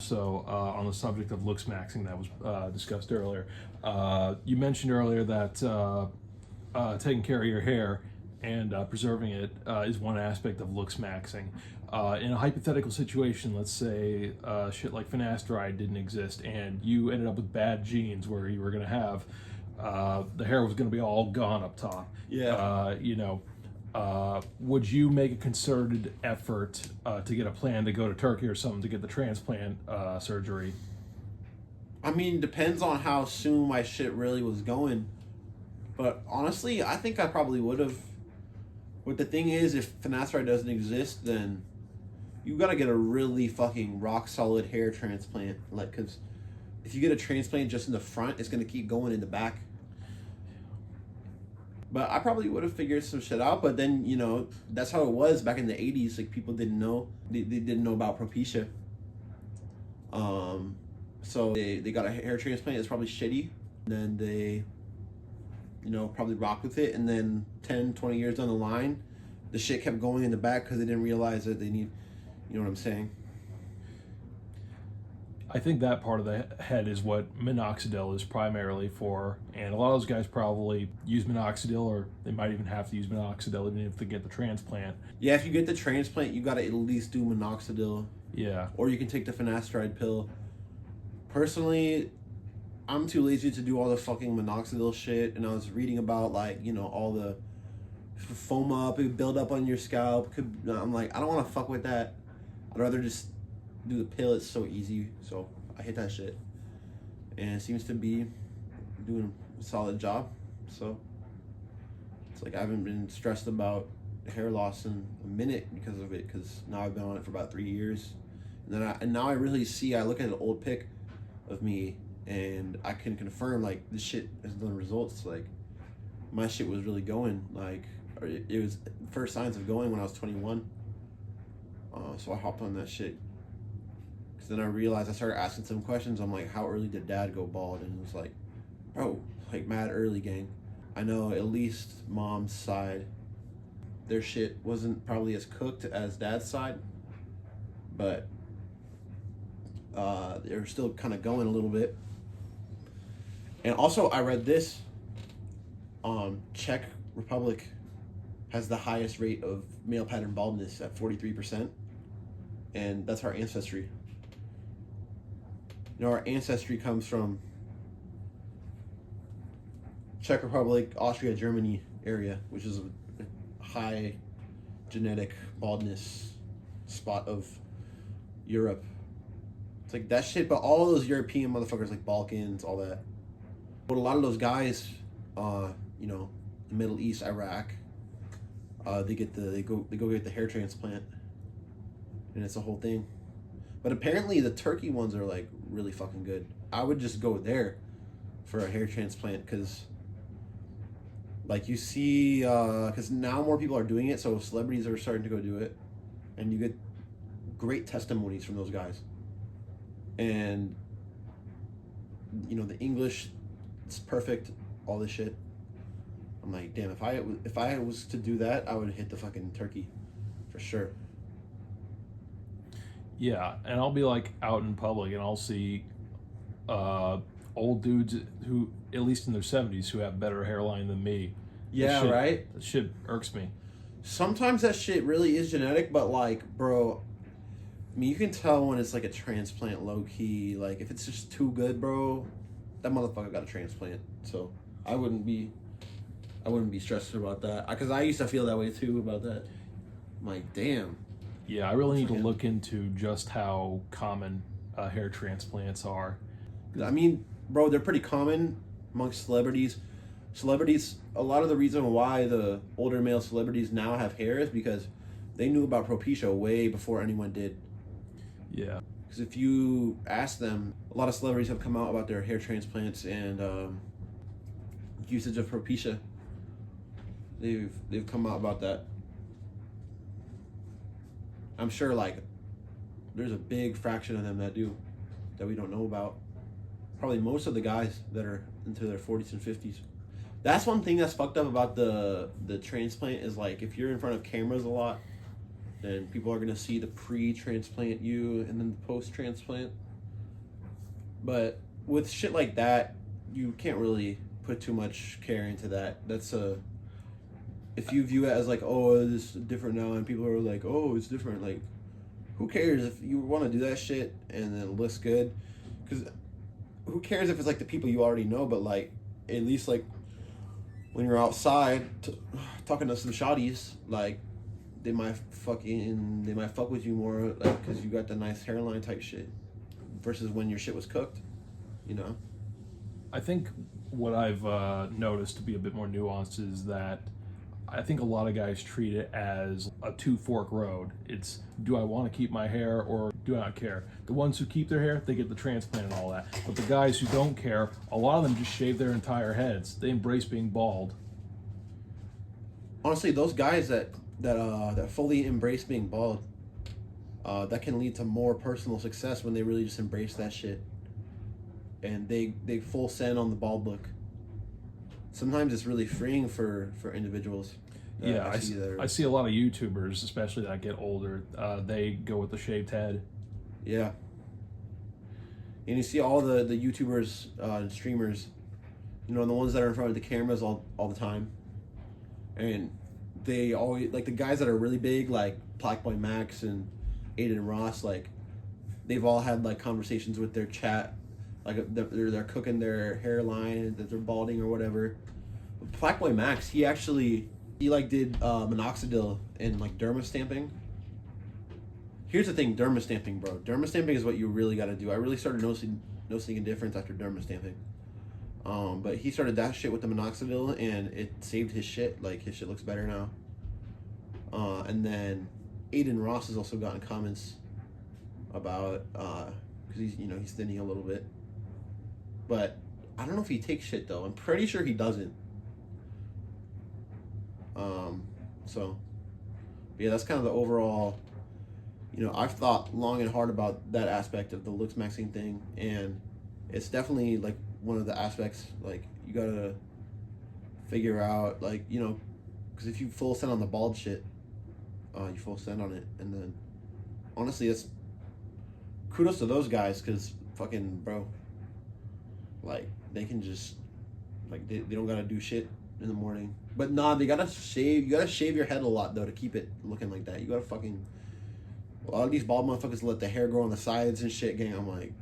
So on the subject of looks maxing that was discussed earlier, you mentioned earlier that taking care of your hair and preserving it is one aspect of looks maxing. In a hypothetical situation, let's say shit like finasteride didn't exist and you ended up with bad genes where you were going to have the hair was going to be all gone up top. Yeah. Would you make a concerted effort to get a plan to go to Turkey or something to get the transplant surgery? I mean, depends on how soon my shit really was going. But honestly, I think I probably would have. But the thing is, if finasteride doesn't exist, then you gotta get a really fucking rock solid hair transplant. Like, cause if you get a transplant just in the front, it's gonna keep going in the back. But I probably would have figured some shit out. But then, that's how it was back in the 80s. Like, people didn't know. They didn't know about Propecia. So they got a hair transplant. It's probably shitty. Then they, probably rocked with it. And then 10, 20 years down the line, the shit kept going in the back because they didn't realize that they need, you know what I'm saying? I think that part of the head is what minoxidil is primarily for, and a lot of those guys probably use minoxidil, or they might even have to use minoxidil even if they get the transplant. Yeah, if you get the transplant, you gotta at least do minoxidil. Yeah. Or you can take the finasteride pill. Personally, I'm too lazy to do all the fucking minoxidil shit, and I was reading about all the foam up, it build up on your scalp. I'm like, I don't want to fuck with that. I'd rather just do the pill. It's so easy. So I hate that shit, and it seems to be doing a solid job. So it's like I haven't been stressed about hair loss in a minute because of it, because now I've been on it for about 3 years, and now I really see. I look at an old pic of me and I can confirm like this shit has done results. Like my shit was really going. Like it was first signs of going when I was 21. So I hopped on that shit. Cause then I realized I started asking some questions. I'm like, how early did dad go bald? And it was like, bro, like mad early, gang. I know at least mom's side, their shit wasn't probably as cooked as dad's side, but they're still kind of going a little bit. And also, I read this. Czech Republic has the highest rate of male pattern baldness at 43%, and that's our ancestry. Our ancestry comes from Czech Republic, Austria, Germany area, which is a high genetic baldness spot of Europe. It's like that shit, but all of those European motherfuckers, like Balkans, all that. But a lot of those guys, the Middle East, Iraq, they go get the hair transplant, and it's a whole thing. But apparently the Turkey ones are like really fucking good. I would just go there for a hair transplant, because like you see, because now more people are doing it, so celebrities are starting to go do it, and you get great testimonies from those guys. And the English, it's perfect, all this shit. I'm like, damn, if I was to do that, I would hit the fucking Turkey for sure. Yeah, and I'll be like out in public and I'll see old dudes who, at least in their 70s, who have better hairline than me. Yeah, right? That shit irks me. Sometimes that shit really is genetic, but like, bro, I mean, you can tell when it's like a transplant low key. Like, if it's just too good, bro, that motherfucker got a transplant. So I wouldn't be stressed about that, because I used to feel that way too about that. I'm like, damn. Yeah, I really need to look into just how common hair transplants are. I mean, bro, they're pretty common amongst celebrities. A lot of the reason why the older male celebrities now have hair is because they knew about Propecia way before anyone did. Yeah. Because if you ask them, a lot of celebrities have come out about their hair transplants and usage of Propecia. They've come out about that. I'm sure like there's a big fraction of them that we don't know about. Probably most of the guys that are into their 40s and 50s. That's one thing that's fucked up about the transplant is like if you're in front of cameras a lot, then people are gonna see the pre-transplant you and then the post-transplant. But with shit like that, you can't really put too much care into that. That's a if you view it as like, oh, this is different now, and people are like, oh, it's different. Like, who cares if you want to do that shit and then it looks good? Because who cares if it's like the people you already know? But like, at least like when you're outside talking to some shawties, like they might fuck with you more, like because you got the nice hairline type shit, versus when your shit was cooked, you know. I think what I've noticed to be a bit more nuanced is that I think a lot of guys treat it as a two-fork road. It's, do I want to keep my hair or do I not care? The ones who keep their hair, they get the transplant and all that. But the guys who don't care, a lot of them just shave their entire heads. They embrace being bald. Honestly, those guys that fully embrace being bald, that can lead to more personal success when they really just embrace that shit, and they full send on the bald look. Sometimes it's really freeing for individuals. Yeah, I see a lot of YouTubers, especially that get older. They go with the shaved head. Yeah. And you see all the YouTubers and streamers, you know, the ones that are in front of the cameras all the time. And they always, like the guys that are really big, like Blackboy Max and Aiden Ross, like they've all had like conversations with their chat, like they're cooking their hairline, that they're balding or whatever. Blackboy Max, he like did minoxidil and like derma stamping. Here's the thing, derma stamping, bro. Derma stamping is what you really got to do. I really started noticing a difference after derma stamping. But he started that shit with the minoxidil, and it saved his shit. Like, his shit looks better now. And then Aiden Ross has also gotten comments about, because he's thinning a little bit. But I don't know if he takes shit, though. I'm pretty sure he doesn't. So, yeah, that's kind of the overall, I've thought long and hard about that aspect of the looks maxing thing, and it's definitely, like, one of the aspects, like, you gotta figure out, like, because if you full send on the bald shit, you full send on it, and then, honestly, it's kudos to those guys, because fucking, bro, like, they can just, like, they don't gotta do shit in the morning. But nah, you gotta shave your head a lot, though, to keep it looking like that. You gotta fucking, a lot of these bald motherfuckers let the hair grow on the sides and shit, gang. I'm like,